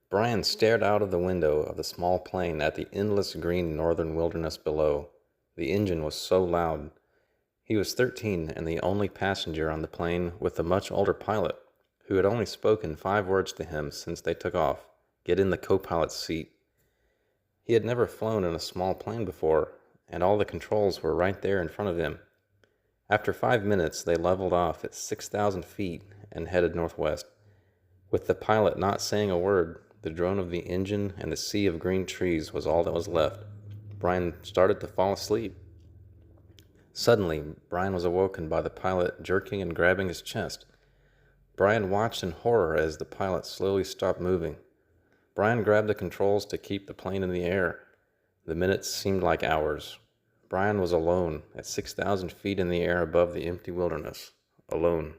Brian stared out of the window of the small plane at the endless green northern wilderness below. The engine was so loud. He was 13 and the only passenger on the plane, with the much older pilot, who had only spoken 5 words to him since they took off: "Get in the co-pilot's seat." He had never flown in a small plane before, and all the controls were right there in front of him. After 5 minutes, they leveled off at 6,000 feet and headed northwest. With the pilot not saying a word, the drone of the engine and the sea of green trees was all that was left. Brian started to fall asleep. Suddenly, Brian was awoken by the pilot jerking and grabbing his chest. Brian watched in horror as the pilot slowly stopped moving. Brian grabbed the controls to keep the plane in the air. The minutes seemed like hours. Brian was alone at 6,000 feet in the air above the empty wilderness. Alone.